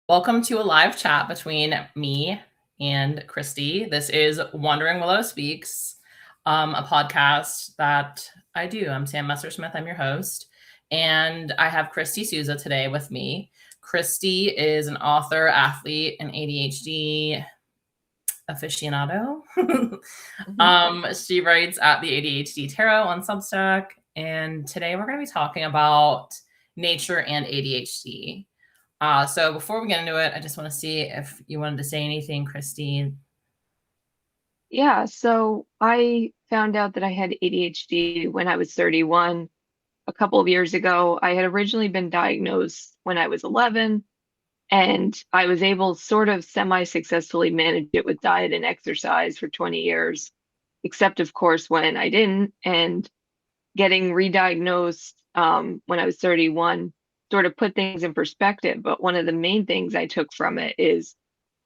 Welcome to a live chat between me and Christie. This is Wandering Willow Speaks, a podcast that I do. I'm Sam Messersmith. I'm your host. And I have Christie Souza today with me. Christie is an author, athlete, and ADHD aficionado. She writes at the ADHD Tarot on Substack. And today we're going to be talking about nature and ADHD. So before we get into it, I just want to see if you wanted to say anything, Christine. Yeah, so I found out that I had ADHD when I was 31 a couple of years ago. I had originally been diagnosed when I was 11, and I was able to sort of semi-successfully manage it with diet and exercise for 20 years, except of course when I didn't. And getting re-diagnosed when I was 31 sort of put things in perspective. But one of the main things I took from it is,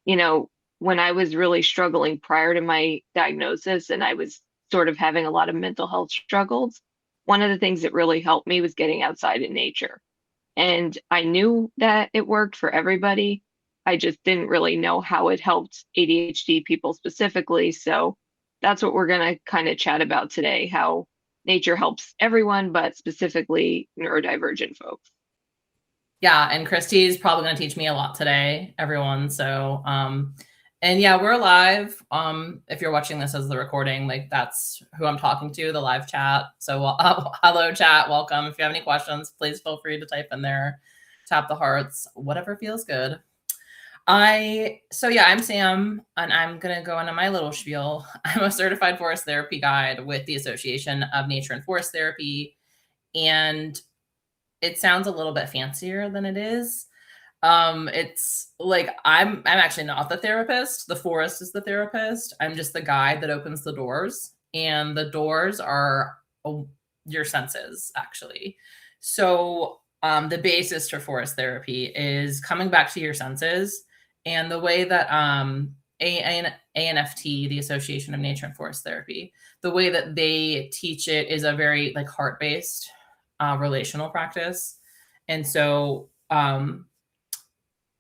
you know, when I was really struggling prior to my diagnosis and I was sort of having a lot of mental health struggles, one of the things that really helped me was getting outside in nature. And I knew that it worked for everybody. I just didn't really know how it helped ADHD people specifically. So that's what we're going to kind of chat about today, how nature helps everyone, but specifically neurodivergent folks. Yeah, and Christie's probably going to teach me a lot today, everyone. So, and yeah, we're live. If you're watching this as the recording, like that's who I'm talking to, the live chat. So, hello, chat, welcome. If you have any questions, please feel free to type in there, tap the hearts, whatever feels good. I'm Sam, and I'm gonna go into my little spiel. I'm a certified forest therapy guide with the Association of Nature and Forest Therapy, and it sounds a little bit fancier than it is. It's like I'm actually not the therapist. The forest is the therapist. I'm just the guide that opens the doors, and the doors are your senses, actually. So the basis for forest therapy is coming back to your senses, and the way that ANFT, the Association of Nature and Forest Therapy, the way that they teach it is a very like heart-based relational practice. And so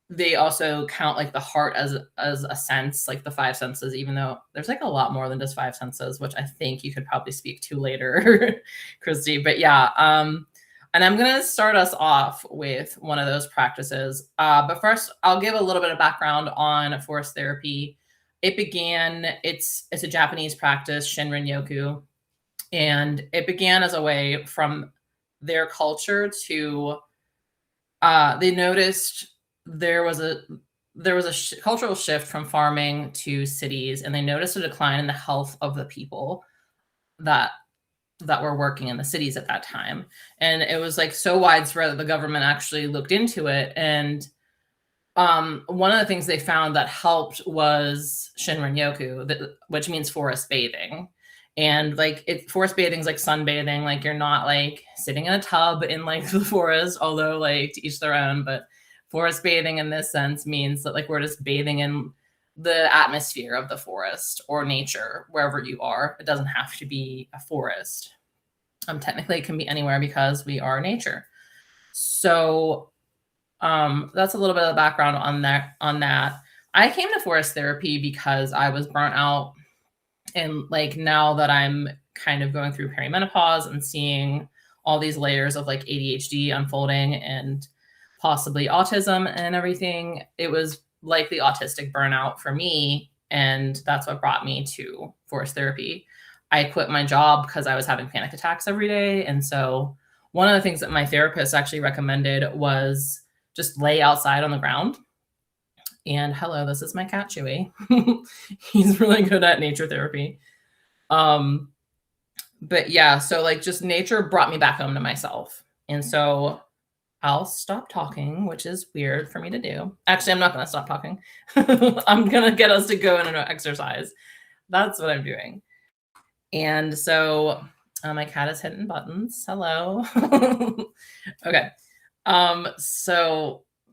they also count like the heart as a sense, like the five senses, even though there's like a lot more than just five senses, which I think you could probably speak to later, Christy. But yeah, and I'm gonna start us off with one of those practices. But first, I'll give a little bit of background on forest therapy. It's a Japanese practice, Shinrin Yoku, and it began as a way from their culture to they noticed there was a cultural shift from farming to cities, and they noticed a decline in the health of the people that were working in the cities at that time. And it was like so widespread that the government actually looked into it. And one of the things they found that helped was Shinrin Yoku, which means forest bathing. And like forest bathing is like sunbathing, like you're not like sitting in a tub in like the forest, although like to each their own. But forest bathing in this sense means that like we're just bathing in the atmosphere of the forest or nature wherever you are. It doesn't have to be a forest. Technically, it can be anywhere because we are nature. So that's a little bit of background on that. I came to forest therapy because I was burnt out, and like now that I'm kind of going through perimenopause and seeing all these layers of like ADHD unfolding and possibly autism and everything, it was like the autistic burnout for me, and that's what brought me to forest therapy. I quit my job because I was having panic attacks every day, and so one of the things that my therapist actually recommended was just lay outside on the ground. And hello, this is my cat Chewy. He's really good at nature therapy. But yeah, so like just nature brought me back home to myself. And so I'll stop talking, which is weird for me to do. Actually, I'm not going to stop talking. I'm going to get us to go into an exercise. That's what I'm doing. And so my cat is hitting buttons. Hello. Okay.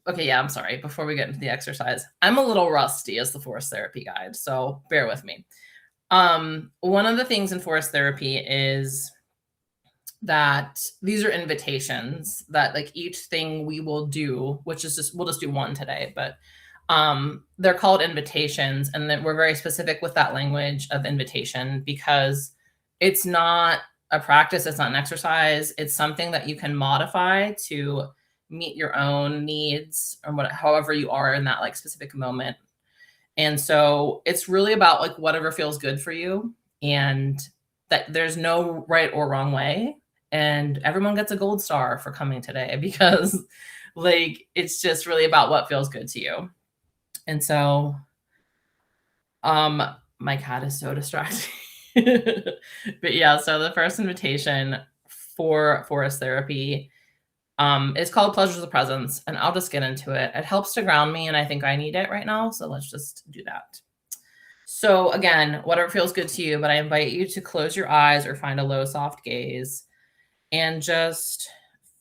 Okay, yeah, I'm sorry. Before we get into the exercise, I'm a little rusty as the forest therapy guide, so bear with me. One of the things in forest therapy is that these are invitations that like each thing we will do, which is just, we'll just do one today, but they're called invitations, and that we're very specific with that language of invitation because it's not a practice, it's not an exercise, it's something that you can modify to meet your own needs or however you are in that like specific moment. And so it's really about like whatever feels good for you, and that there's no right or wrong way. And everyone gets a gold star for coming today because like it's just really about what feels good to you. And so my cat is so distracting. But yeah, so the first invitation for forest therapy is called Pleasures of Presence, and I'll just get into it. It helps to ground me, and I think I need it right now, so let's just do that. So again, whatever feels good to you, but I invite you to close your eyes or find a low, soft gaze and just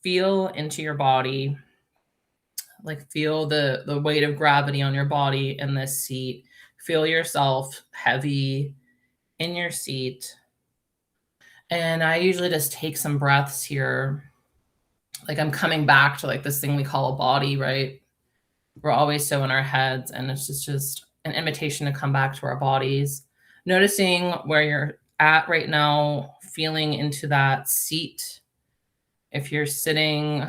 feel into your body. Like feel the weight of gravity on your body in this seat. Feel yourself heavy in your seat. And I usually just take some breaths here. Like I'm coming back to like this thing we call a body, right? We're always so in our heads, and it's just an invitation to come back to our bodies. Noticing where you're at right now, feeling into that seat. If you're sitting,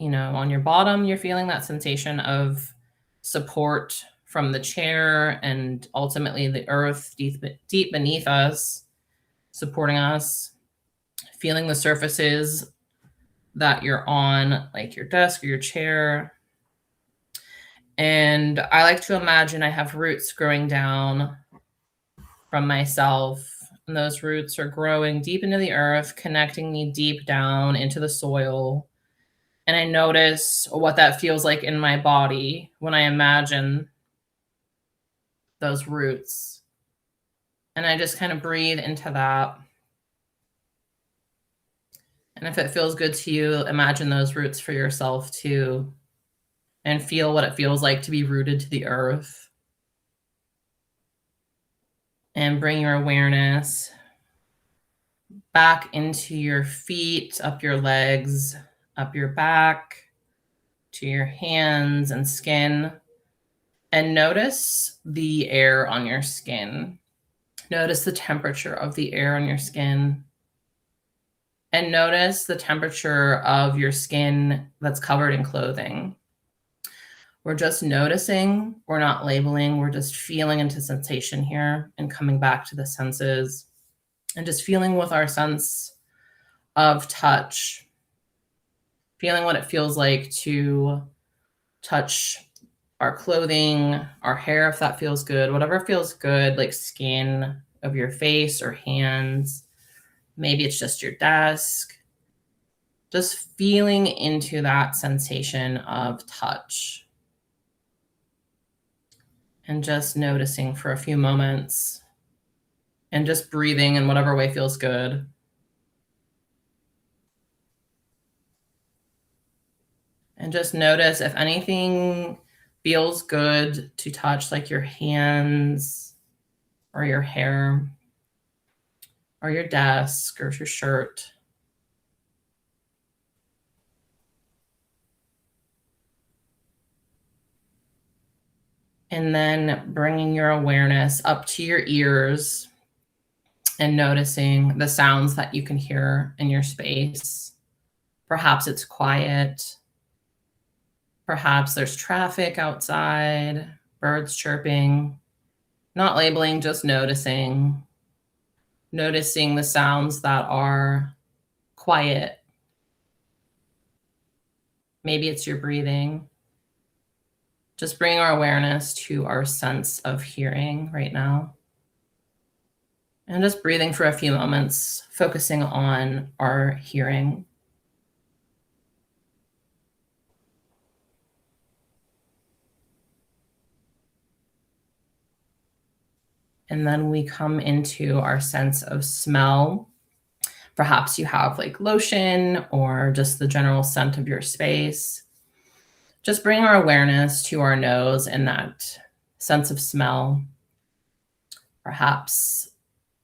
on your bottom, you're feeling that sensation of support from the chair and ultimately the earth deep beneath us, supporting us, feeling the surfaces that you're on, like your desk or your chair. And I like to imagine I have roots growing down from myself, and those roots are growing deep into the earth, connecting me deep down into the soil. And I notice what that feels like in my body when I imagine those roots. And I just kind of breathe into that. And if it feels good to you, imagine those roots for yourself too. And feel what it feels like to be rooted to the earth. And bring your awareness back into your feet, up your legs, up your back, to your hands and skin. And notice the air on your skin. Notice the temperature of the air on your skin. And notice the temperature of your skin that's covered in clothing. We're just noticing, we're not labeling, we're just feeling into sensation here and coming back to the senses and just feeling with our sense of touch, feeling what it feels like to touch our clothing, our hair, if that feels good, whatever feels good, like skin of your face or hands. Maybe it's just your desk. Just feeling into that sensation of touch. And just noticing for a few moments and just breathing in whatever way feels good. And just notice if anything feels good to touch, like your hands or your hair or your desk or your shirt. And then bringing your awareness up to your ears and noticing the sounds that you can hear in your space. Perhaps it's quiet. Perhaps there's traffic outside, birds chirping. Not labeling, just noticing. Noticing the sounds that are quiet. Maybe it's your breathing. Just bring our awareness to our sense of hearing right now. And just breathing for a few moments, focusing on our hearing. And then we come into our sense of smell. Perhaps you have like lotion or just the general scent of your space. Just bring our awareness to our nose and that sense of smell. Perhaps,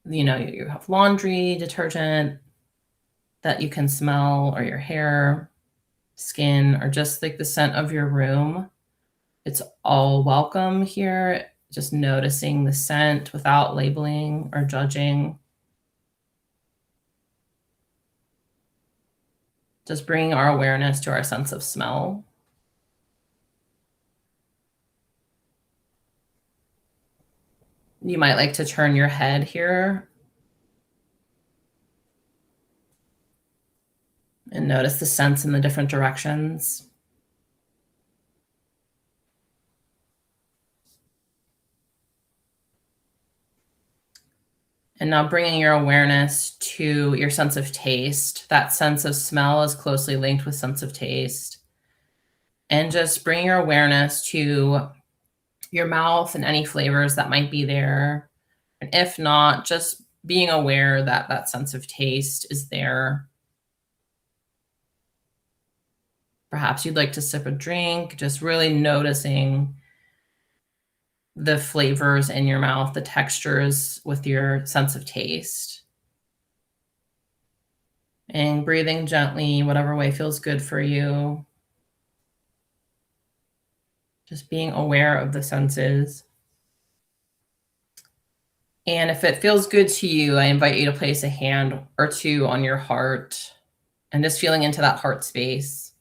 you have laundry detergent that you can smell, or your hair, skin, or just like the scent of your room. It's all welcome here. Just noticing the scent without labeling or judging. Just bringing our awareness to our sense of smell. You might like to turn your head here and notice the scents in the different directions. And now bringing your awareness to your sense of taste. That sense of smell is closely linked with sense of taste. And just bring your awareness to your mouth and any flavors that might be there. And if not, just being aware that that sense of taste is there. Perhaps you'd like to sip a drink, just really noticing the flavors in your mouth, the textures with your sense of taste. And breathing gently, whatever way feels good for you. Just being aware of the senses. And if it feels good to you, I invite you to place a hand or two on your heart and just feeling into that heart space.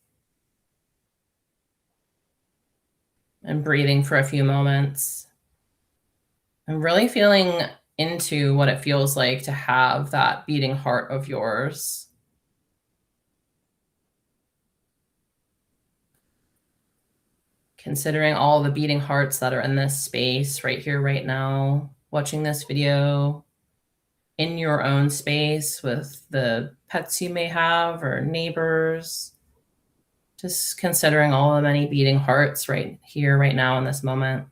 And breathing for a few moments. And really feeling into what it feels like to have that beating heart of yours. Considering all the beating hearts that are in this space right here, right now, watching this video in your own space with the pets you may have or neighbors. Just considering all the many beating hearts right here, right now, in this moment.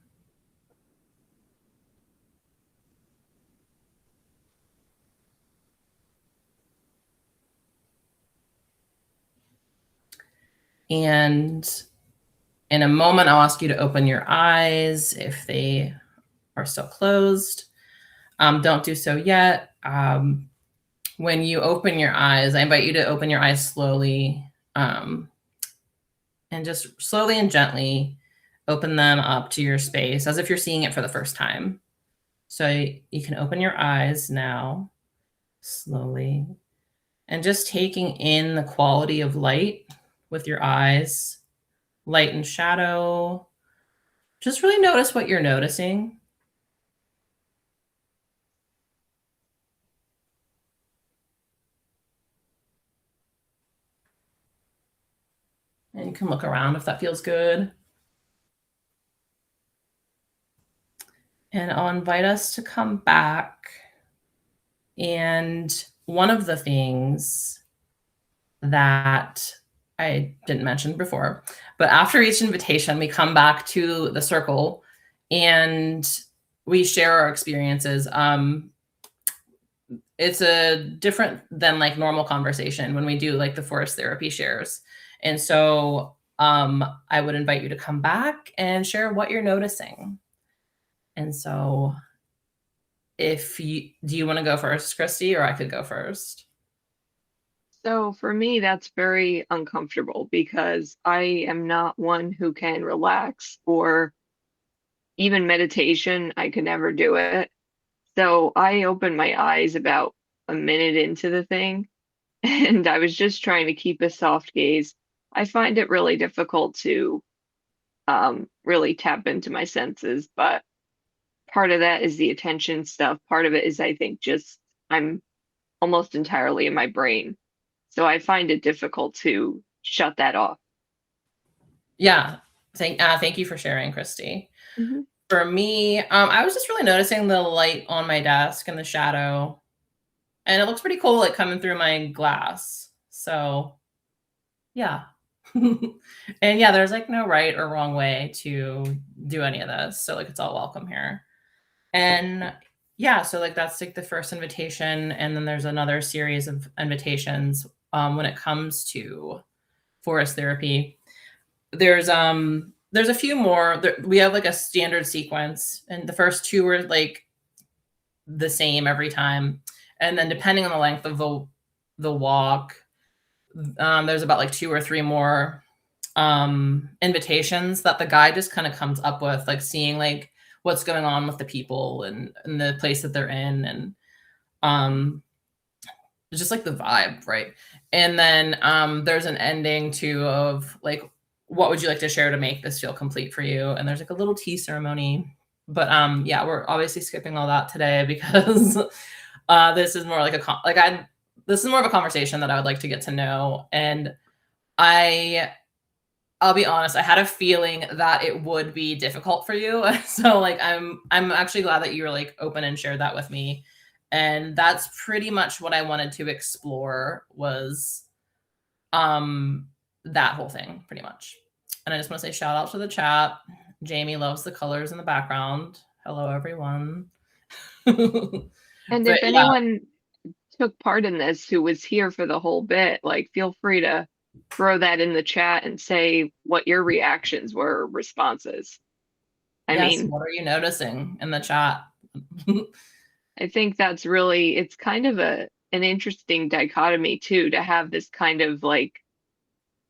And in a moment, I'll ask you to open your eyes if they are still closed. Don't do so yet. When you open your eyes, I invite you to open your eyes slowly, and just slowly and gently open them up to your space as if you're seeing it for the first time. So you can open your eyes now, slowly, and just taking in the quality of light with your eyes, light and shadow. Just really notice what you're noticing. And you can look around if that feels good. And I'll invite us to come back. And one of the things that I didn't mention before, but after each invitation, we come back to the circle and we share our experiences. It's a different than like normal conversation when we do like the forest therapy shares. And so I would invite you to come back and share what you're noticing. And so do you want to go first, Christy, or I could go first? So for me, that's very uncomfortable because I am not one who can relax, or even meditation. I could never do it. So I opened my eyes about a minute into the thing, and I was just trying to keep a soft gaze. I find it really difficult to really tap into my senses, but part of that is the attention stuff. Part of it is, I think, just I'm almost entirely in my brain. So I find it difficult to shut that off. Yeah. Thank you for sharing, Christy. Mhm. For me, I was just really noticing the light on my desk and the shadow, and it looks pretty cool, like coming through my glass. So, yeah. And yeah, there's like no right or wrong way to do any of this. So like it's all welcome here. And yeah, so like that's like the first invitation, and then there's another series of invitations when it comes to forest therapy. There's a few more. We have like a standard sequence, and the first two are like the same every time, and then depending on the length of the walk, There's about like 2 or 3 more invitations that the guy just kind of comes up with, like seeing like what's going on with the people and the place that they're in, and um just like the vibe, right? And then there's an ending too of like, what would you like to share to make this feel complete for you? And there's like a little tea ceremony. But yeah, we're obviously skipping all that today because this is more like this is more of a conversation that I would like to get to know. And I I'll be honest, I had a feeling that it would be difficult for you. So like I'm actually glad that you were like open and shared that with me. And that's pretty much what I wanted to explore, was um that whole thing pretty much. And I just want to say shout out to the chat. Jamie loves the colors in the background. Hello everyone. And But if yeah, anyone took part in this who was here for the whole bit, like feel free to throw that in the chat and say what your reactions were, responses. I yes, mean, what are you noticing in the chat? I think that's really, it's kind of an interesting dichotomy too, to have this kind of like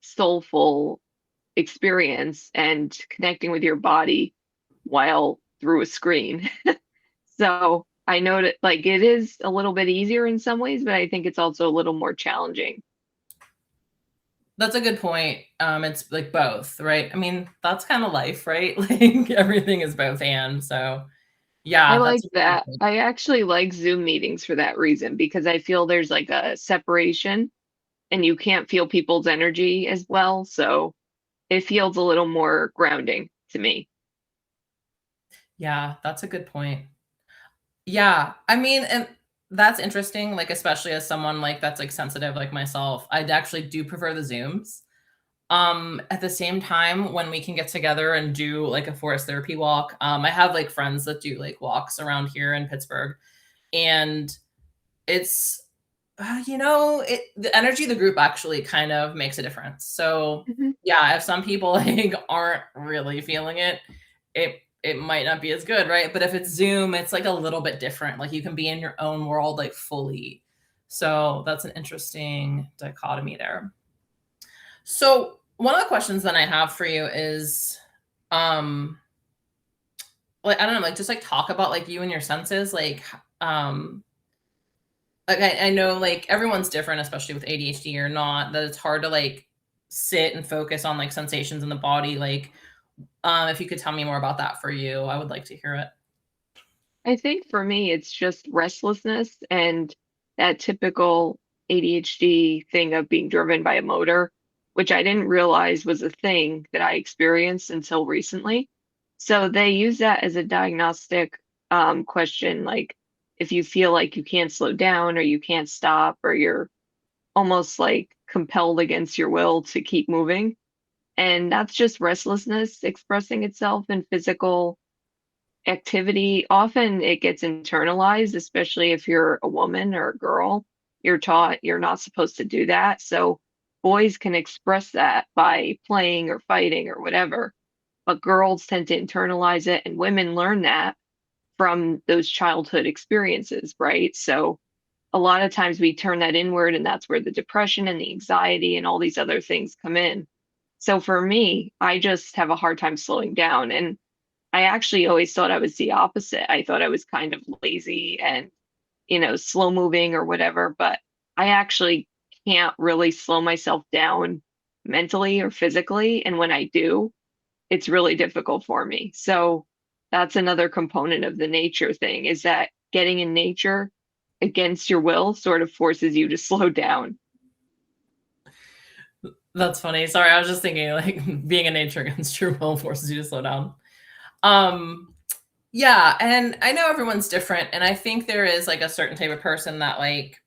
soulful experience and connecting with your body while through a screen. So I know that like it is a little bit easier in some ways, but I think it's also a little more challenging. That's a good point. It's like both, right? I mean, that's kind of life, right? Like everything is both and. So I yeah, like that's a really that. good. I actually like Zoom meetings for that reason because I feel there's like a separation and you can't feel people's energy as well. So it feels a little more grounding to me. Yeah, that's a good point. Yeah, I mean, and that's interesting. Like especially as someone like that's like sensitive like myself, I actually do prefer the Zooms. At the same time, when we can get together and do like a forest therapy walk, I have like friends that do like walks around here in Pittsburgh, and it's the energy of the group actually kind of makes a difference. So Mhm. yeah, if some people like aren't really feeling it, it might not be as good, right? But if it's Zoom, it's like a little bit different. Like you can be in your own world like fully. So that's an interesting dichotomy there. So one of the questions that I have for you is um like I don't know, like just like talk about like you and your senses, um like I know like everyone's different, especially with ADHD or not, that it's hard to like sit and focus on like sensations in the body. Like, if you could tell me more about that for you, I would like to hear it. I think for me, it's just restlessness and that typical ADHD thing of being driven by a motor, which I didn't realize was a thing that I experienced until recently. So they use that as a diagnostic question, like if you feel like you can't slow down or you can't stop or you're almost like compelled against your will to keep moving. And that's just restlessness expressing itself in physical activity. Often it gets internalized, especially if you're a woman or a girl. You're taught you're not supposed to do that. So boys can express that by playing or fighting or whatever, but girls tend to internalize it, and women learn that from those childhood experiences, right? So a lot of times we turn that inward, and that's where the depression and the anxiety and all these other things come in. So for me, I just have a hard time slowing down. And I actually always thought I was the opposite. I thought I was kind of lazy and, slow moving or whatever, but I actually can't really slow myself down mentally or physically. And when I do, it's really difficult for me. So that's another component of the nature thing, is that getting in nature against your will sort of forces you to slow down. That's funny. Sorry, I was just thinking like being in nature against your will forces you to slow down. Um, yeah, and I know everyone's different, and I think there is like a certain type of person that like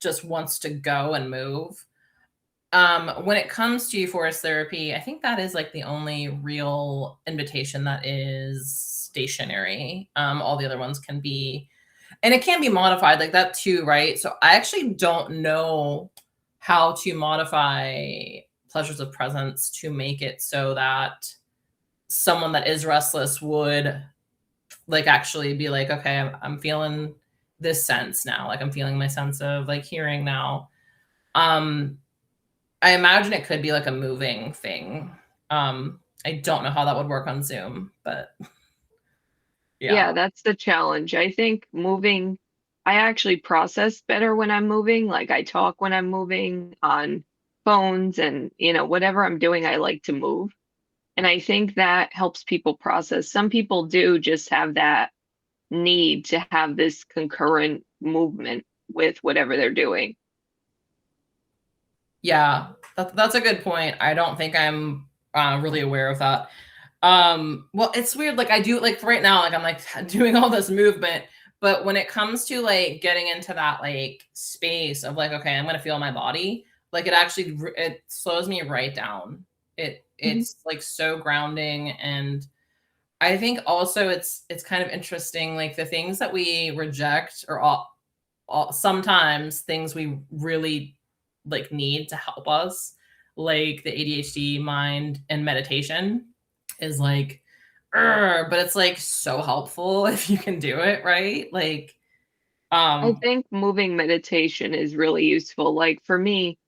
just wants to go and move. When it comes to forest therapy, I think that is like the only real invitation that is stationary. All the other ones can be, and it can be modified like that too, right? So I actually don't know how to modify pleasures of presence to make it so that someone that is restless would like actually be like, okay, I'm feeling this sense now. Like I'm feeling my sense of like hearing now. Um, I imagine it could be like a moving thing. I don't know how that would work on Zoom, but yeah. Yeah, that's the challenge. I think moving, I actually process better when I'm moving. Like I talk when I'm moving on phones and, whatever I'm doing, I like to move. And I think that helps people process. Some people do just have that need to have this concurrent movement with whatever they're doing. Yeah, that's a good point. I don't think I'm really aware of that. Well, it's weird. Like I do like right now, like I'm like doing all this movement, but when it comes to like getting into that like space of like, okay, I'm gonna feel my body, like it actually it slows me right down. Mhm. It's like so grounding, and I think also it's kind of interesting, like the things that we reject are all sometimes things we really like need to help us, like the ADHD mind and meditation is like, but it's like so helpful if you can do it right. Like, I um, think moving meditation is really useful. Like for me,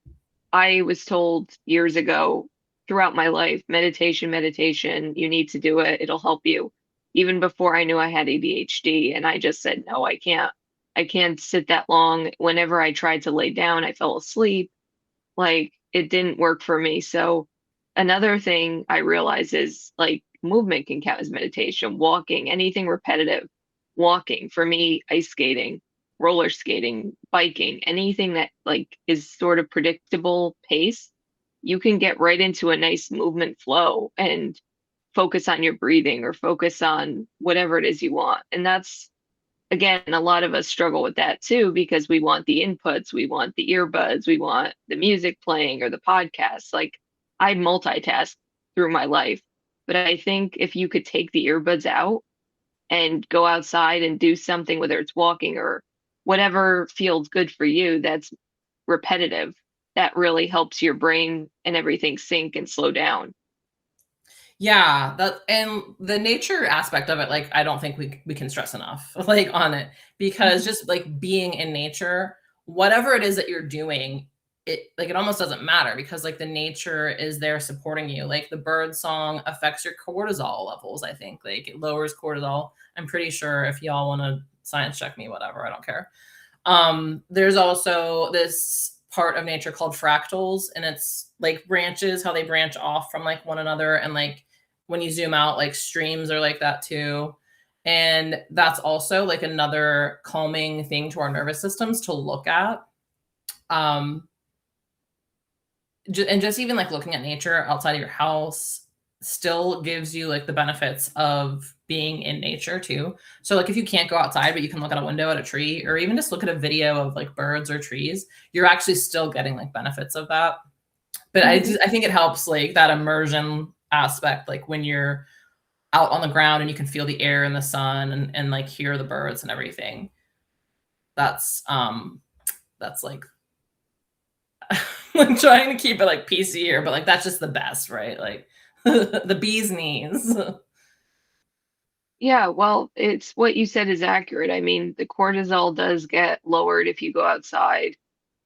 I was told years ago throughout my life, meditation, you need to do it. It'll help you. Even before I knew I had ADHD. And I just said, no, I can't. I can't sit that long. Whenever I tried to lay down, I fell asleep. Like it didn't work for me. So another thing I realize is like movement can count as meditation, walking, anything repetitive, walking for me, ice skating, roller skating, biking, anything that like is sort of predictable pace, you can get right into a nice movement flow and focus on your breathing or focus on whatever it is you want. And that's again, a lot of us struggle with that too because we want the inputs, we want the earbuds, we want the music playing or the podcast. Like I multitask through my life, but I think if you could take the earbuds out and go outside and do something, whether it's walking or whatever feels good for you, that's repetitive, that really helps your brain and everything sync and slow down. yeah, that and the nature aspect of it, like I don't think we can stress enough like on it, because Mhm. just like being in nature, whatever it is that you're doing, it almost doesn't matter because like the nature is there supporting you. Like the bird song affects your cortisol levels, I think. Like it lowers cortisol. I'm pretty sure if y'all want to science check me, whatever, I don't care. There's also this part of nature called fractals, and it's like branches, how they branch off from like one another. And like when you zoom out, like streams are like that too. And that's also like another calming thing to our nervous systems to look at. Um, and just even like looking at nature outside of your house still gives you like the benefits of being in nature too. So like if you can't go outside but you can look out a window at a tree or even just look at a video of like birds or trees, you're actually still getting like benefits of that. But Mhm. I think it helps like that immersion aspect, like when you're out on the ground and you can feel the air and the sun and like hear the birds and everything. That's like like trying to keep it like PC here, but like that's just the best, right? Like the bee's knees. Yeah, well, it's what you said is accurate. I mean, the cortisol does get lowered if you go outside.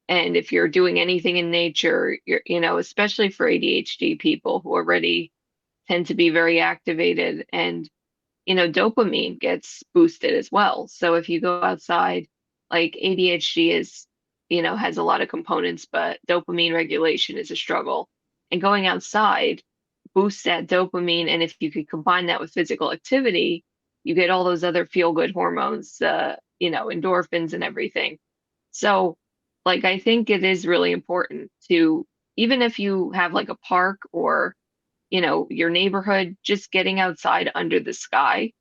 And if you're doing anything in nature, especially for ADHD people who already tend to be very activated and, dopamine gets boosted as well. So if you go outside, like ADHD is, has a lot of components, but dopamine regulation is a struggle. And going outside boosts that dopamine. And if you could combine that with physical activity, you get all those other feel good hormones, endorphins and everything. So, like, I think it is really important to, even if you have like a park or, your neighborhood, just getting outside under the sky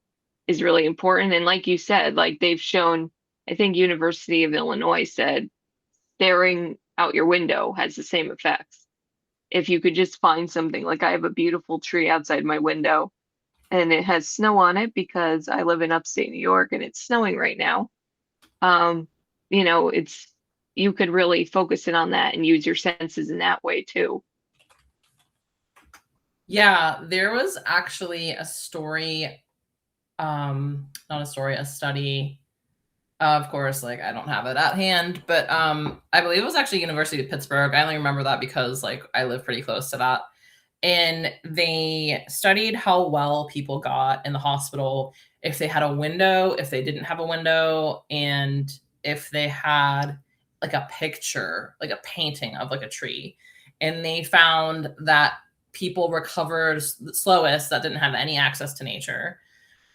is really important. And like you said, like they've shown, I think University of Illinois said staring out your window has the same effects. If you could just find something, like I have a beautiful tree outside my window and it has snow on it because I live in upstate New York and it's snowing right now. Um, it's you could really focus in on that and use your senses in that way too. Yeah, there was actually a story, not a story, a study. Of course, like I don't have it at hand, but I believe it was actually University of Pittsburgh. I only remember that because like I live pretty close to that. And they studied how well people got in the hospital if they had a window, if they didn't have a window, and if they had like a picture, like a painting of like a tree. And they found that people recovered slowest that didn't have any access to nature.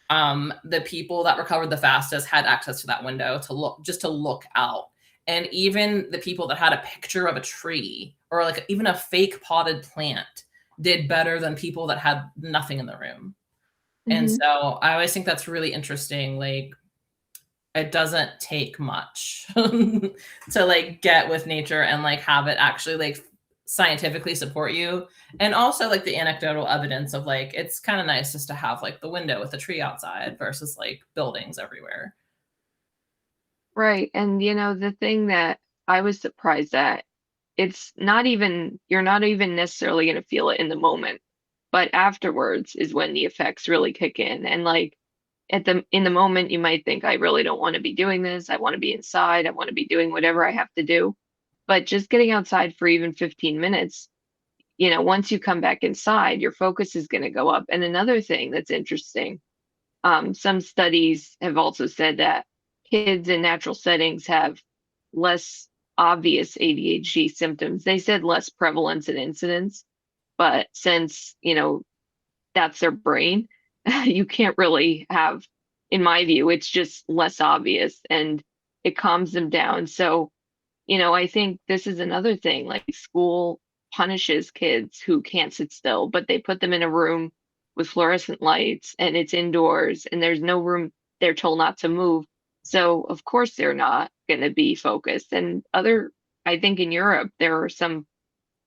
The people that recovered the fastest had access to that window to look, just to look out. And even the people that had a picture of a tree or like even a fake potted plant did better than people that had nothing in the room. And Hmm. so I always think that's really interesting. Like it doesn't take much to like get with nature and like have it actually like scientifically support you. And also like the anecdotal evidence of like it's kind of nice just to have like the window with a tree outside versus like buildings everywhere. Right. And the thing that I was surprised at, you're not even necessarily going to feel it in the moment, but afterwards is when the effects really kick in. And like in the moment, you might think, I really don't want to be doing this. I want to be inside. I want to be doing whatever I have to do. But just getting outside for even 15 minutes, once you come back inside, your focus is going to go up. And another thing that's interesting, some studies have also said that kids in natural settings have less obvious ADHD symptoms. They said less prevalence and incidence, but since, that's their brain, you can't really have, in my view, it's just less obvious and it calms them down. So, I think this is another thing, like school punishes kids who can't sit still, but they put them in a room with fluorescent lights and it's indoors and there's no room, they're told not to move. So of course they're not going to be focused. And I think in Europe, there are some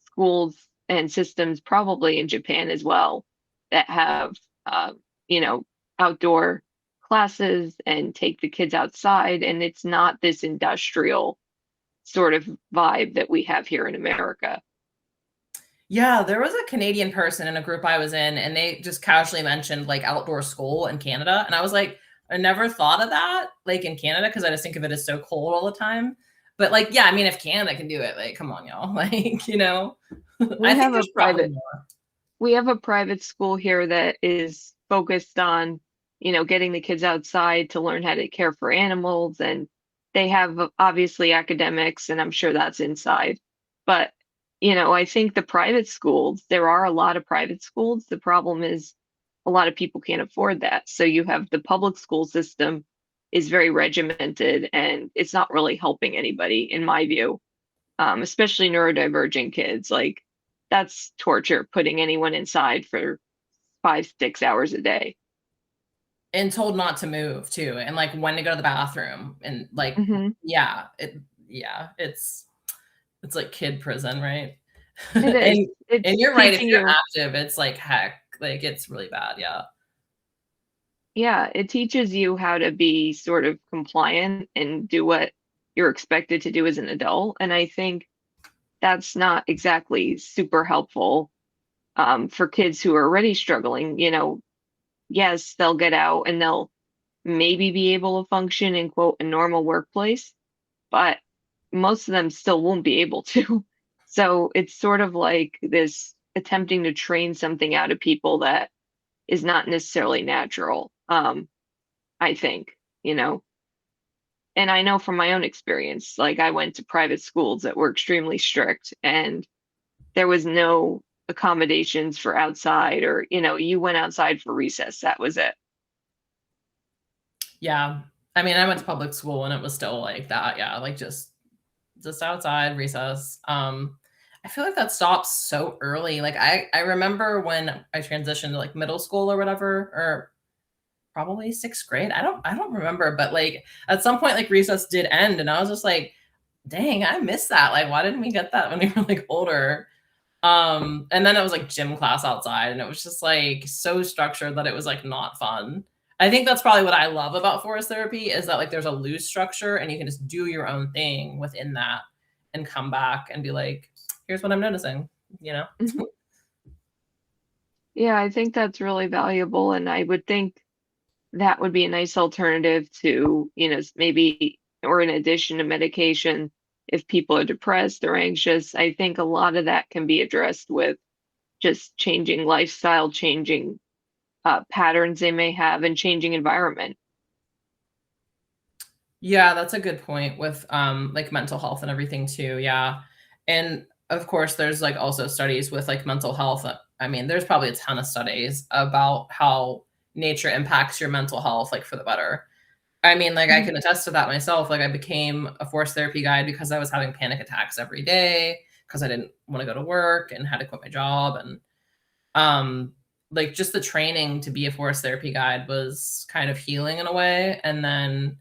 schools and systems, probably in Japan as well, that have, uh, you know, outdoor classes and take the kids outside. And it's not this industrial sort of vibe that we have here in America. Yeah, there was a Canadian person in a group I was in, and they just casually mentioned like outdoor school in Canada. And I was like, I never thought of that, like in Canada, because I just think of it as so cold all the time. But like, yeah, I mean, if Canada can do it, like, come on, y'all. Like, We I think have a there's probably private more. we have a private school here that is focused on, getting the kids outside to learn how to care for animals. And they have obviously academics, and I'm sure that's inside. But, I think the private schools, there are a lot of private schools. The problem is a lot of people can't afford that. So you have the public school system is very regimented and it's not really helping anybody, in my view, especially neurodivergent kids. Like that's torture putting anyone inside for 5, 6 hours a day. And told not to move too, and like when to go to the bathroom, and like, Hmm. yeah, it's like kid prison, right? It is. And It's you're right, if teaching you're you, active, it's like heck, like it's really bad, yeah. yeah, it teaches you how to be sort of compliant and do what you're expected to do as an adult. And I think that's not exactly super helpful for kids who are already struggling. Yes, they'll get out and they'll maybe be able to function in quote a normal workplace, but most of them still won't be able to. So it's sort of like this attempting to train something out of people that is not necessarily natural, I think, you know. And I know from my own experience, like I went to private schools that were extremely strict and there was no accommodations for outside or, you went outside for recess, that was it. Yeah. I mean, I went to public school and it was still like that, yeah, like just outside recess. I feel like that stops so early. Like I remember when I transitioned to like middle school or whatever, or probably 6th grade. I don't remember, but like at some point like recess did end and I was just like, dang, I missed that. Like why didn't we get that when we were like older? And then it was like gym class outside and it was just like so structured that it was like not fun. I think that's probably what I love about forest therapy is that like there's a loose structure and you can just do your own thing within that and come back and be like, here's what I'm noticing, you know? Mhm. Yeah, I think that's really valuable. And I would think that would be a nice alternative to, maybe, or in addition to medication, if people are depressed or anxious. I think a lot of that can be addressed with just changing lifestyle, changing patterns they may have, and changing environment. Yeah, that's a good point with like mental health and everything too. Yeah. And of course there's like also studies with like mental health. I mean, there's probably a ton of studies about how nature impacts your mental health like for the better. I mean, like I Mhm. can attest to that myself. Like I became a forced therapy guide because I was having panic attacks every day because I didn't want to go to work and had to quit my job. And um like just the training to be a forced therapy guide was kind of healing in a way. And then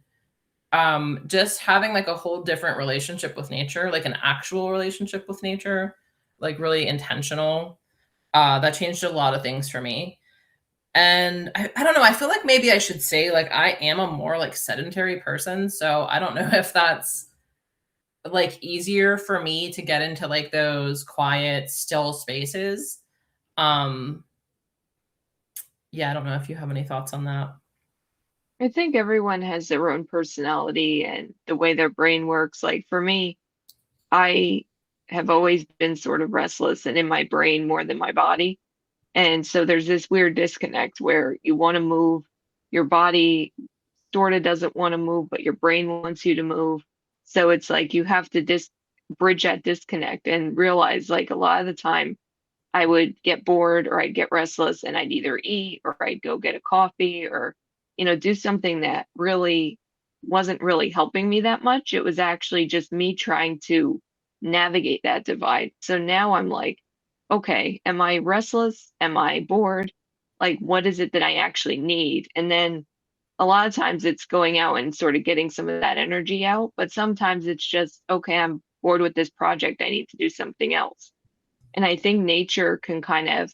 just having like a whole different relationship with nature, like an actual relationship with nature, like really intentional. That changed a lot of things for me. And I don't know, I feel like maybe I should say like I am a more like sedentary person. So I don't know if that's like easier for me to get into like those quiet, still spaces. Um, yeah, I don't know if you have any thoughts on that. I think everyone has their own personality and the way their brain works. Like for me, I have always been sort of restless and in my brain more than my body. And so there's this weird disconnect where you want to move, your body sort of doesn't want to move, but your brain wants you to move. So it's like you have to bridge that disconnect and realize like a lot of the time I would get bored or I'd get restless and I'd either eat or I'd go get a coffee or, do something that really wasn't really helping me that much. It was actually just me trying to navigate that divide. So now I'm like, okay, am I restless? Am I bored? Like, what is it that I actually need? And then a lot of times it's going out and sort of getting some of that energy out. But sometimes it's just, okay, I'm bored with this project. I need to do something else. And I think nature can kind of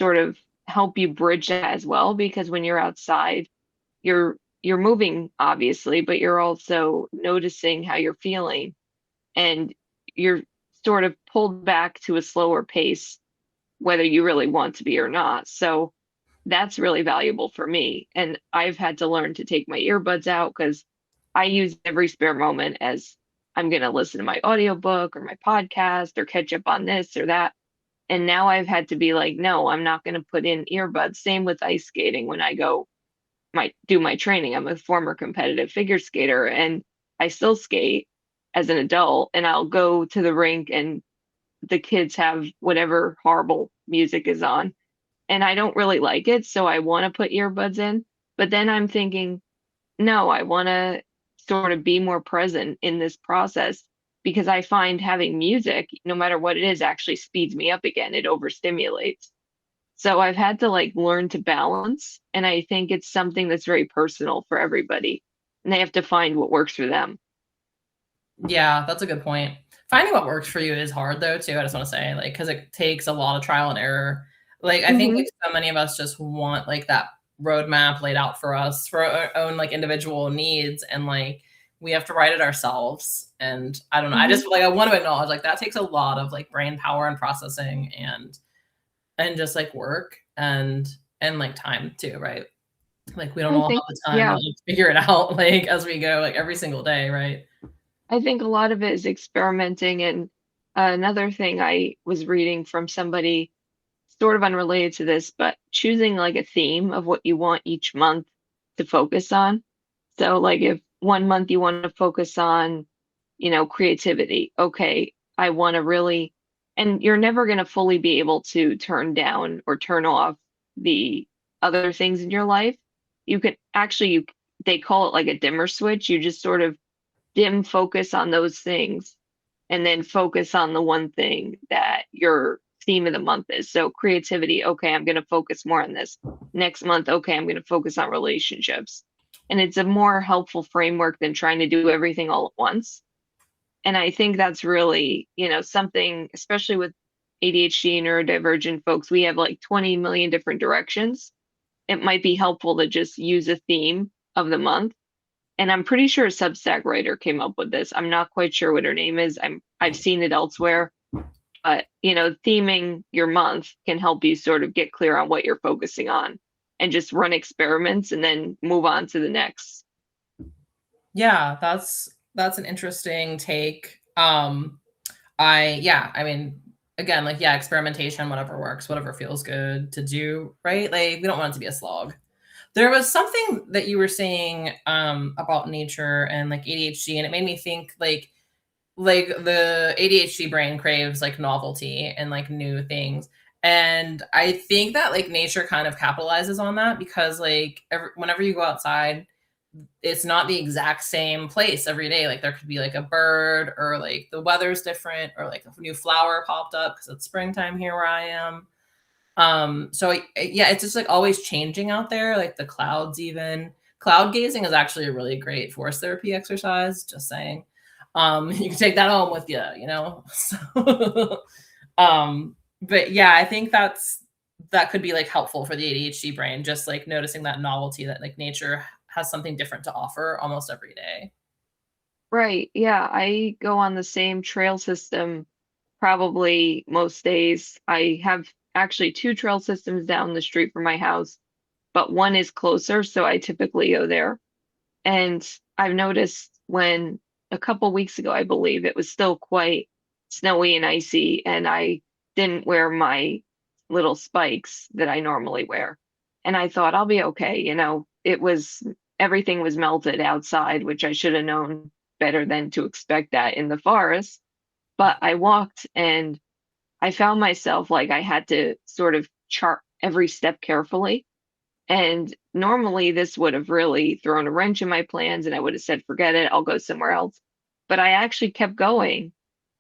sort of help you bridge that as well, because when you're outside, you're moving obviously, but you're also noticing how you're feeling and you're sort of pulled back to a slower pace, whether you really want to be or not. So that's really valuable for me. And I've had to learn to take my earbuds out because I use every spare moment as I'm going to listen to my audiobook or my podcast or catch up on this or that. And now I've had to be like, no, I'm not going to put in earbuds. Same with ice skating when I go do my training. I'm a former competitive figure skater and I still skate as an adult and I'll go to the rink and the kids have whatever horrible music is on and I don't really like it, so I want to put earbuds in. But then I'm thinking, no, I want to sort of be more present in this process because I find having music, no matter what it is, actually speeds me up again. It overstimulates. So I've had to like learn to balance, and I think it's something that's very personal for everybody, and they have to find what works for them. Yeah, that's a good point. Finding what works for you is hard though too. I just want to say like because it takes a lot of trial and error. Like I think Hmm. like so many of us just want like that roadmap laid out for us for our own like individual needs and like we have to write it ourselves. And I don't know. I Hmm. just like I want to acknowledge like that takes a lot of like brain power and processing and just like work and like time too, right? Like we don't I all think, have the time to yeah, like, figure it out like as we go like every single day, right? I think a lot of it is experimenting. And another thing I was reading from somebody sort of unrelated to this, but choosing like a theme of what you want each month to focus on. So, like, if one month you want to focus on, creativity, okay, I want to really, and you're never going to fully be able to turn down or turn off the other things in your life. You could actually, they call it like a dimmer switch. You just sort of dim focus on those things and then focus on the one thing that your theme of the month is. So creativity, okay, I'm going to focus more on this. Next month, okay, I'm going to focus on relationships. And it's a more helpful framework than trying to do everything all at once. And I think that's really, something, especially with ADHD and neurodivergent folks, we have like 20 million different directions. It might be helpful to just use a theme of the month, and I'm pretty sure a Substack writer came up with this. I'm not quite sure what her name is. I've seen it elsewhere, but theming your month can help you sort of get clear on what you're focusing on. and just run experiments and then move on to the next. Yeah, that's an interesting take. I mean, again, like yeah, experimentation, whatever works, whatever feels good to do, right? Like we don't want it to be a slog. There was something that you were saying about nature and like ADHD, and it made me think like the ADHD brain craves like novelty and like new things. And I think that like nature kind of capitalizes on that because like whenever you go outside, it's not the exact same place every day. Like there could be like a bird or like the weather's different or like a new flower popped up because it's springtime here where I am. So yeah, it's just like always changing out there, like the clouds even. Cloud gazing is actually a really great force therapy exercise, just saying. You can take that home with you, you know. So, but yeah, I think that could be like helpful for the ADHD brain, just like noticing that novelty that like nature has something different to offer almost every day. Right. Yeah. I go on the same trail system probably most days. I have actually two trail systems down the street from my house, but one is closer, so I typically go there. And I've noticed when a couple weeks ago, I believe it was still quite snowy and icy, and I didn't wear my little spikes that I normally wear. And I thought I'll be okay. Everything was melted outside, which I should have known better than to expect that in the forest. But I walked and I found myself like I had to sort of chart every step carefully. And normally this would have really thrown a wrench in my plans and I would have said, forget it, I'll go somewhere else. But I actually kept going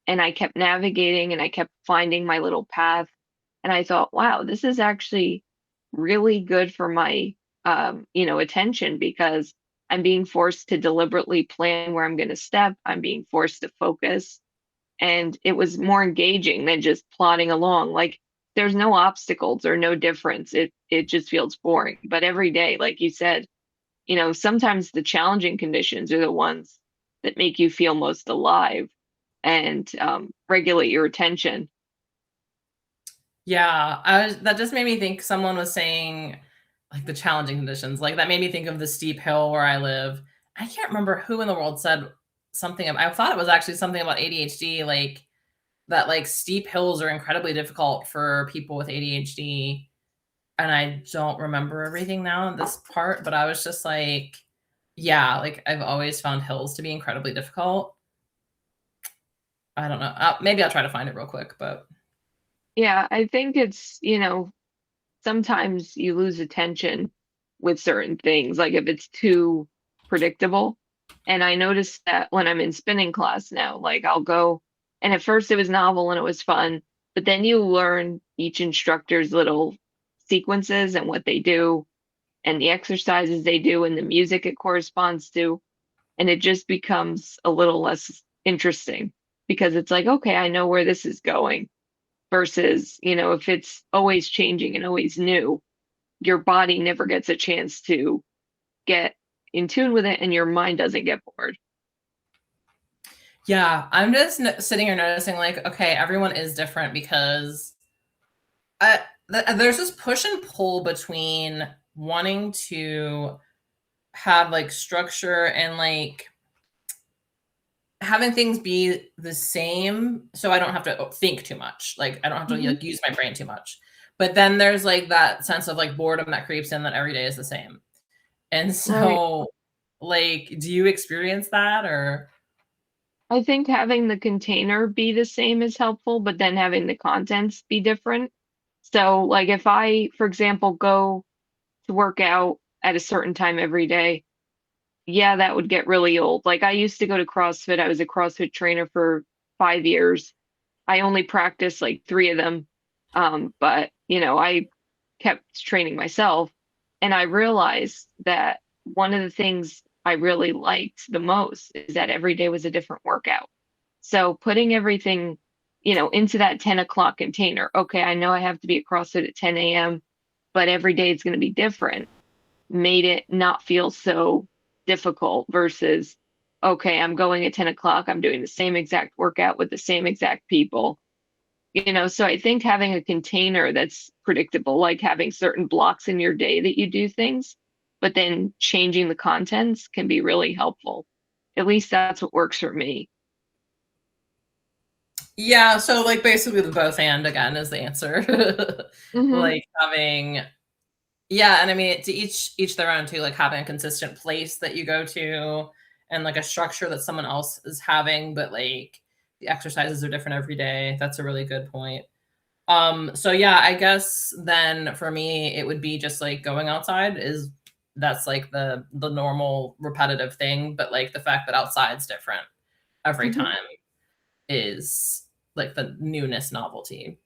and I kept navigating and I kept finding my little path. And I thought, wow, this is actually really good for my attention because I'm being forced to deliberately plan where I'm going to step. I'm being forced to focus and it was more engaging than just plodding along. Like there's no obstacles or no difference. It just feels boring. But every day, like you said, sometimes the challenging conditions are the ones that make you feel most alive and regulate your attention. Yeah, that just made me think someone was saying like the challenging conditions. Like that made me think of the steep hill where I live. I can't remember who in the world said something I thought it was actually something about ADHD, like that like steep hills are incredibly difficult for people with ADHD. And I don't remember everything now in this part, but I was just like, yeah, like I've always found hills to be incredibly difficult. I don't know. Maybe I'll try to find it real quick, but Yeah, I think it's, sometimes you lose attention with certain things, like if it's too predictable. And I noticed that when I'm in spinning class now, like I'll go, and at first it was novel and it was fun, but then you learn each instructor's little sequences and what they do, and the exercises they do, and the music it corresponds to. And it just becomes a little less interesting because it's like, okay, I know where this is going versus, if it's always changing and always new, your body never gets a chance to get in tune with it and your mind doesn't get bored. yeah, I'm just sitting here noticing like, okay, everyone is different because there's this push and pull between wanting to have like structure and like having things be the same so I don't have to think too much. Like I don't have to Mhm. like use my brain too much. But then there's like that sense of like boredom that creeps in that every day is the same. And Right. so like do you experience that or I think having the container be the same is helpful, but then having the contents be different. So, like if I, for example, go to work out at a certain time every day, yeah, that would get really old. Like I used to go to CrossFit. I was a CrossFit trainer for 5 years. I only practiced like three of them. But I kept training myself and I realized that one of the things I really liked the most is that every day was a different workout. So putting everything, into that 10 o'clock container. Okay, I know I have to be at CrossFit at 10 a.m., but every day it's going to be different, made it not feel so difficult versus, okay, I'm going at 10 o'clock, I'm doing the same exact workout with the same exact people. So I think having a container that's predictable, like having certain blocks in your day that you do things, but then changing the contents can be really helpful. At least that's what works for me. Yeah, so like basically the both and again is the answer. Hmm. Like having yeah, and I mean to each their own too, like having a consistent place that you go to and like a structure that someone else is having, but like the exercises are different every day. That's a really good point. So yeah, I guess then for me it would be just like going outside is that's like the normal repetitive thing, but like the fact that outside's different every Hmm. time is like the newness novelty.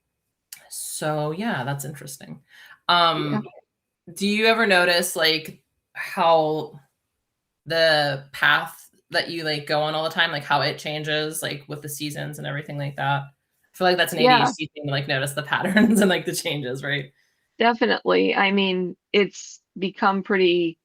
So yeah, that's interesting. Yeah. Um, do you ever notice like how the path that you like go on all the time, like how it changes like with the seasons and everything like that? I feel like that's an Yeah, ADHD thing to like notice the patterns and like the changes, right? definitely. I mean, it's become pretty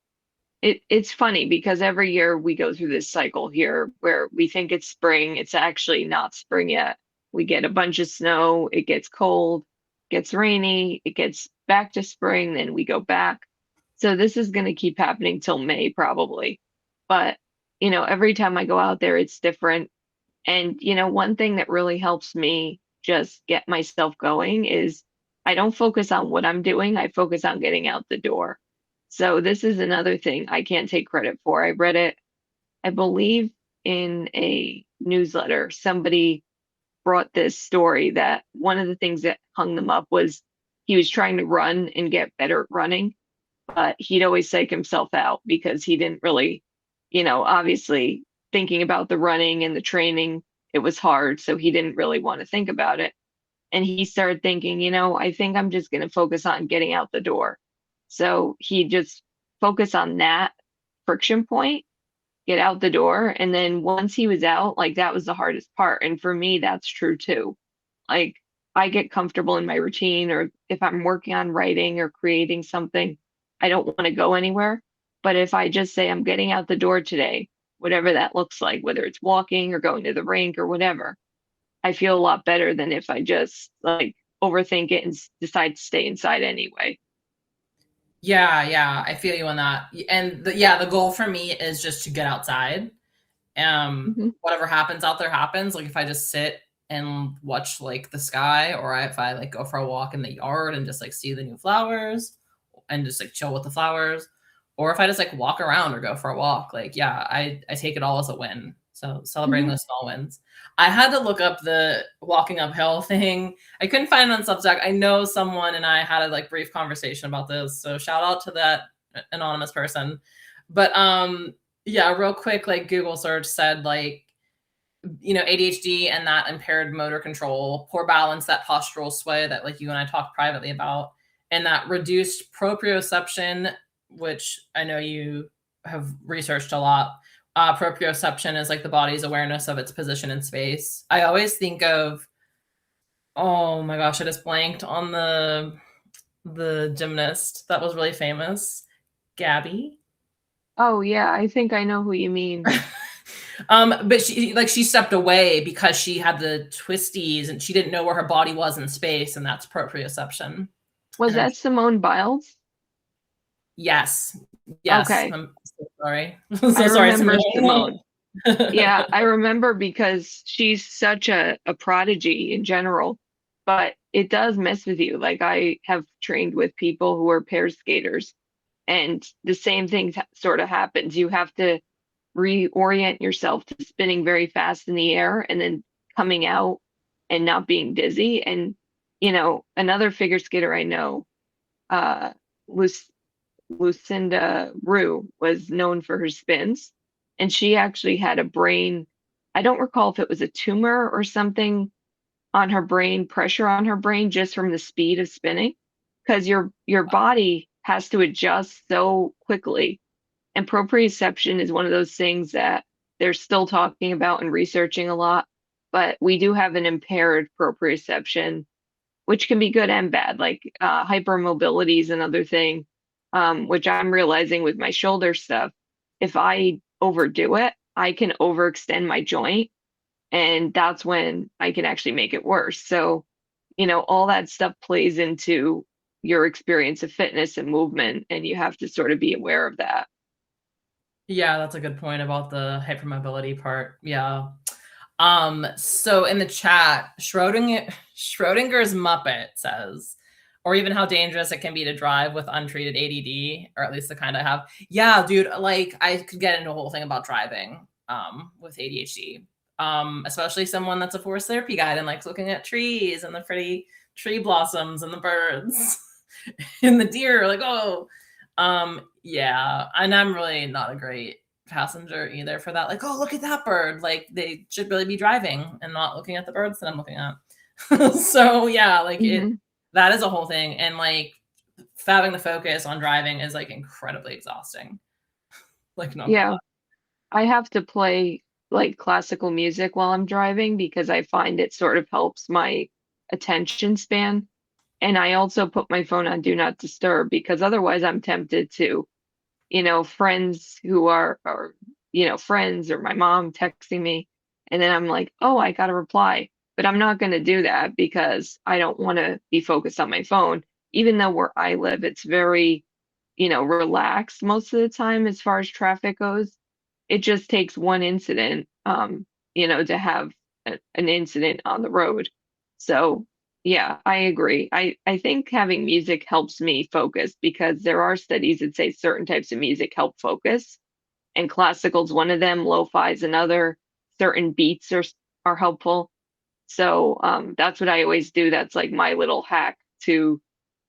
it's funny because every year we go through this cycle here where we think it's spring, it's actually not spring yet. We get a bunch of snow, it gets cold, gets rainy, it gets back to spring, then we go back. So this is going to keep happening till May probably. But, every time I go out there, it's different. And, one thing that really helps me just get myself going is I don't focus on what I'm doing, I focus on getting out the door. So this is another thing I can't take credit for. I read it, I believe, in a newsletter. Somebody brought this story that one of the things that hung them up was he was trying to run and get better at running, but he'd always psych himself out because he didn't really, obviously thinking about the running and the training, it was hard. So he didn't really want to think about it. And he started thinking, I think I'm just going to focus on getting out the door. So he just focused on that friction point, get out the door. And then once he was out, like that was the hardest part. And for me, that's true too. Like I get comfortable in my routine, or if I'm working on writing or creating something, I don't want to go anywhere. But if I just say I'm getting out the door today, whatever that looks like, whether it's walking or going to the rink or whatever, I feel a lot better than if I just like overthink it and decide to stay inside anyway. Yeah, yeah, I feel you on that. And yeah, the goal for me is just to get outside. Hmm. Whatever happens out there happens. Like if I just sit and watch like the sky, or if I like go for a walk in the yard and just like see the new flowers and just like chill with the flowers, or if I just like walk around or go for a walk, like yeah, I take it all as a win. So celebrating Hmm. those small wins. I had to look up the walking uphill thing. I couldn't find it on Substack. I know someone and I had a like brief conversation about this. So shout out to that anonymous person. But yeah, real quick, like Google search said, like, ADHD and that impaired motor control, poor balance, that postural sway that like you and I talked privately about, and that reduced proprioception, which I know you have researched a lot. Proprioception is like the body's awareness of its position in space. I always think of, oh my gosh, I just blanked on the gymnast that was really famous, Gabby. Oh yeah, I think I know who you mean. But she stepped away because she had the twisties and she didn't know where her body was in space, and that's proprioception. Was And her that Simone Biles? yes, yes. Okay, I'm so sorry. I So sorry, remember Simone. Simone. Yeah, I remember because she's such a prodigy in general, but it does mess with you. Like I have trained with people who are pair skaters, and the same thing sort of happens. You have to reorient yourself to spinning very fast in the air and then coming out and not being dizzy. And, another figure skater I know, uh, Luc Lucinda Rue, was known for her spins. And she actually had a brain, I don't recall if it was a tumor or something on her brain, pressure on her brain just from the speed of spinning, because your body has to adjust so quickly, and proprioception is one of those things that they're still talking about and researching a lot, but we do have an impaired proprioception, which can be good and bad. Like hypermobility is another thing, which I'm realizing with my shoulder stuff. If I overdo it, I can overextend my joint, and that's when I can actually make it worse. So all that stuff plays into your experience of fitness and movement, and you have to sort of be aware of that. Yeah, that's a good point about the hypermobility part. Yeah. So in the chat, Schrodinger's Muppet says, or even how dangerous it can be to drive with untreated ADD, or at least the kind I have. Yeah, dude, like I could get into a whole thing about driving with ADHD. Especially someone that's a forest therapy guide and likes looking at trees and the pretty tree blossoms and the birds and the deer, like, oh, yeah. And I'm really not a great passenger either for that. Like, oh, look at that bird. Like they should really be driving and not looking at the birds that I'm looking at. So yeah, like Hmm. that is a whole thing. And like having the focus on driving is like incredibly exhausting. Like not gonna Yeah, I have to play like classical music while I'm driving because I find it sort of helps my attention span. And I also put my phone on do not disturb because otherwise I'm tempted to, friends who are, friends or my mom texting me. And then I'm like, oh, I got to reply. But I'm not going to do that because I don't want to be focused on my phone. Even though where I live, it's very, relaxed most of the time as far as traffic goes. It just takes one incident, to have an incident on the road. So yeah, I agree. I think having music helps me focus because there are studies that say certain types of music help focus, and classical's one of them, lo-fi is another. Certain beats are helpful. So that's what I always do. That's like my little hack to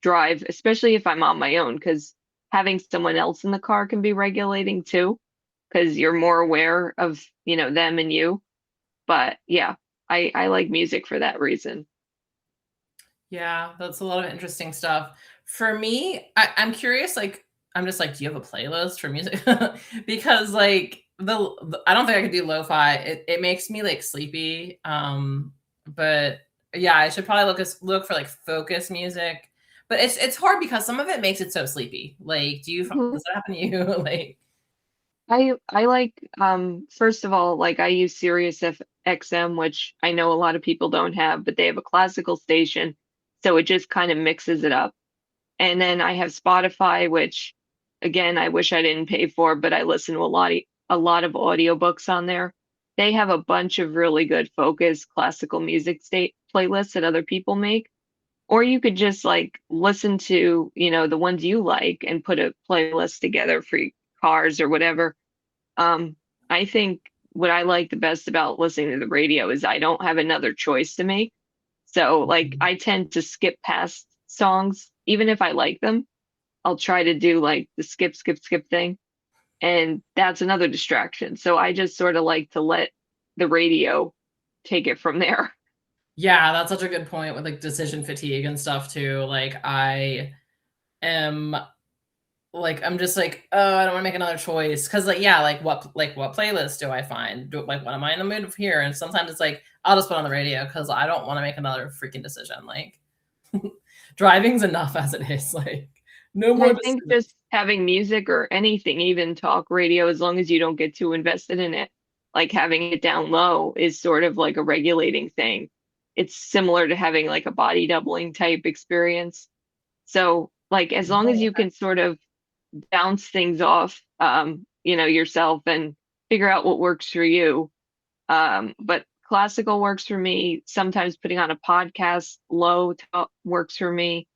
drive, especially if I'm on my own, because having someone else in the car can be regulating too, because you're more aware of, them and you. But yeah, I like music for that reason. Yeah, that's a lot of interesting stuff. For me, I'm curious, like, I'm just like, do you have a playlist for music? Because like I don't think I could do lo-fi. It makes me like sleepy. But yeah, I should probably look for like focus music. But it's hard because some of it makes it so sleepy. Like, Mhm. does that happen to you? Like, I like first of all, like I use Sirius XM, which I know a lot of people don't have, but they have a classical station, so it just kind of mixes it up. And then I have Spotify, which again, I wish I didn't pay for, but I listen to a lot of audiobooks on there. They have a bunch of really good focus classical music state playlists that other people make. Or you could just like listen to, the ones you like and put a playlist together for your cars or whatever. Um, I think what I like the best about listening to the radio is I don't have another choice to make. So like I tend to skip past songs, even if I like them. I'll try to do like the skip, skip, skip thing. And that's another distraction. So I just sort of like to let the radio take it from there. yeah, that's such a good point with like decision fatigue and stuff too. Like I am like I'm just like, oh, I don't want to make another choice because like yeah, like what playlist do I find? Like what am I in the mood of here? And sometimes it's like I'll just put on the radio because I don't want to make another freaking decision. Like driving's enough as it is. Like no And more I think decisions. just having music or anything, even talk radio, as long as you don't get too invested in it, like having it down low is sort of like a regulating thing. It's similar to having like a body doubling type experience. So, like, as long as you can sort of bounce things off, yourself and figure out what works for you. But classical works for me. Sometimes putting on a podcast low works for me,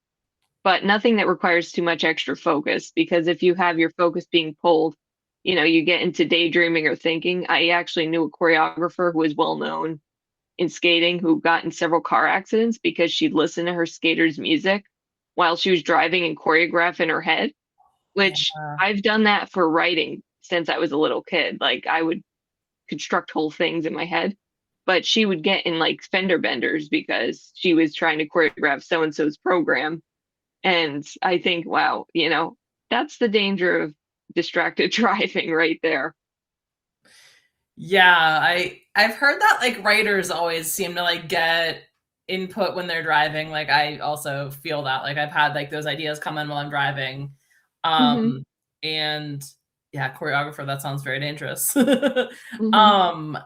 but nothing that requires too much extra focus because if you have your focus being pulled, you get into daydreaming or thinking. I actually knew a choreographer who was well known in skating who got in several car accidents because she'd listen to her skaters' music while she was driving and choreograph in her head, which Yeah. I've done that for writing since I was a little kid. Like I would construct whole things in my head, but she would get in like fender benders because she was trying to choreograph so and so's program. And I think, wow, that's the danger of distracted driving right there. Yeah, I've heard that like writers always seem to like get input when they're driving. Like I also feel that like I've had like those ideas come in while I'm driving. Hmm. Um and yeah, choreographer, that sounds very dangerous. Hmm. um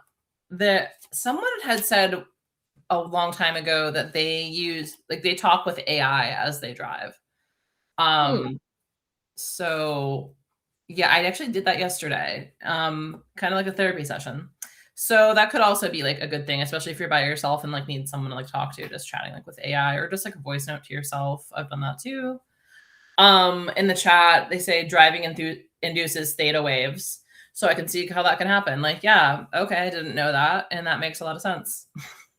the someone had said a long time ago that they use, like, they talk with AI as they drive. Hmm. Um, so yeah, I actually did that yesterday, kind of like a therapy session. So that could also be like a good thing, especially if you're by yourself and like need someone to like talk to, just chatting like with AI or just like a voice note to yourself. I've done that too. In the chat, they say driving induces theta waves. So I can see how that can happen. Like, yeah, okay, I didn't know that. And that makes a lot of sense.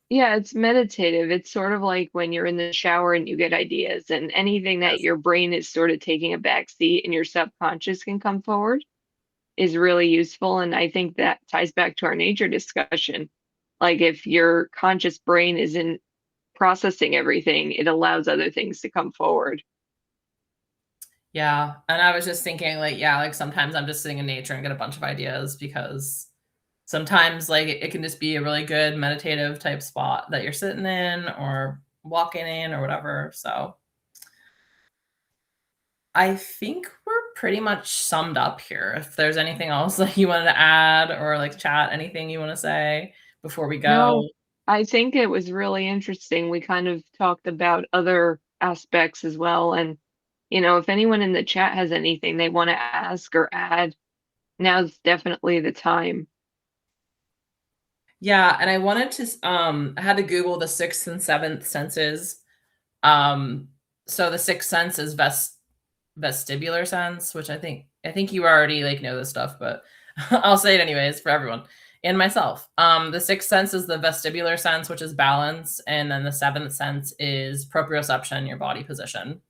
Yeah, it's meditative. It's sort of like when you're in the shower and you get ideas, and anything that Yes. your brain is sort of taking a back seat and your subconscious can come forward is really useful. And I think that ties back to our nature discussion. Like if your conscious brain isn't processing everything, it allows other things to come forward. Yeah. And I was just thinking, like, yeah, like sometimes I'm just sitting in nature and get a bunch of ideas because sometimes like it can just be a really good meditative type spot that you're sitting in or walking in or whatever. So I think we're pretty much summed up here. If there's anything else that you wanted to add or like chat, anything you want to say before we No, go. I think it was really interesting. We kind of talked about other aspects as well. And, if anyone in the chat has anything they want to ask or add, now's definitely the time. Yeah, and I wanted to I had to Google the sixth and seventh senses. So the sixth sense is vestibular sense, which I think you already like know this stuff, but I'll say it anyways for everyone and myself. The sixth sense is the vestibular sense, which is balance, and then the seventh sense is proprioception, your body position.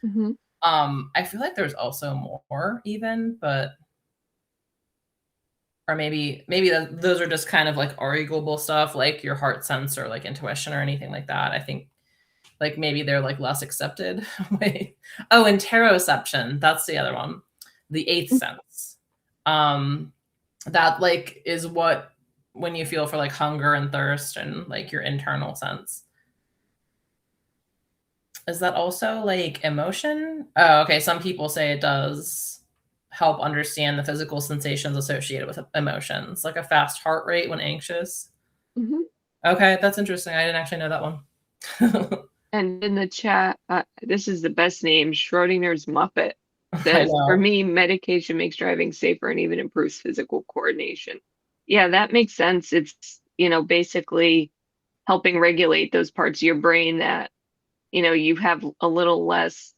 Hmm. I feel like there's also more even, but or maybe those are just kind of like arguable stuff, like your heart sense or like intuition or anything like that. I think like maybe they're like less accepted. Wait. Oh, interoception. That's the other one. The eighth sense. Um, that like is what when you feel for like hunger and thirst and like your internal sense. Is that also like emotion? Oh, okay. Some people say it does help understand the physical sensations associated with emotions, like a fast heart rate when anxious. Hmm. Okay, that's interesting. I didn't actually know that one. And in the chat, this is the best name. Schrodinger's Muppet I says, for know. me, medication makes driving safer and even improves physical coordination. Yeah, that makes sense. It's, basically helping regulate those parts of your brain that, you have a little less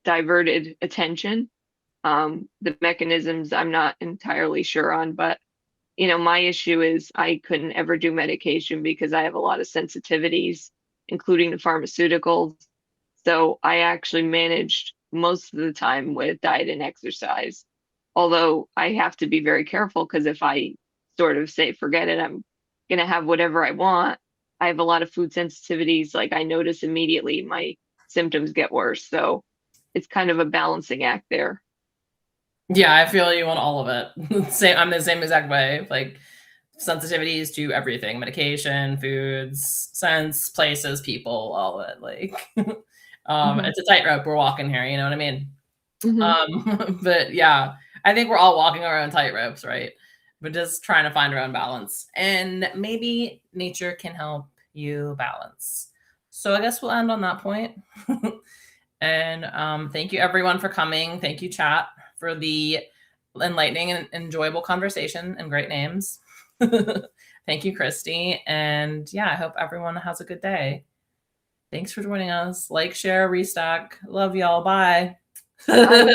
diverted attention. The mechanisms I'm not entirely sure on, but my issue is I couldn't ever do medication because I have a lot of sensitivities, including the pharmaceuticals. So I actually managed most of the time with diet and exercise. Although I have to be very careful because if I sort of say, forget it, I'm going to have whatever I want. I have a lot of food sensitivities. Like I notice immediately my symptoms get worse. So it's kind of a balancing act there. Yeah, I feel you on all of it. Same, I'm the same exact way. Like sensitivities to everything, medication, foods, scents, places, people, all of it. Like Hmm. it's a tightrope we're walking here, you know what I mean? Hmm. But yeah, I think we're all walking our own tightropes, right? But just trying to find our own balance. And maybe nature can help you balance. So I guess we'll end on that point. And thank you everyone for coming. Thank you, chat, for the enlightening and enjoyable conversation and great names. Thank you, Christie. And yeah, I hope everyone has a good day. Thanks for joining us. Like, share, restack. Love y'all. Bye. Bye.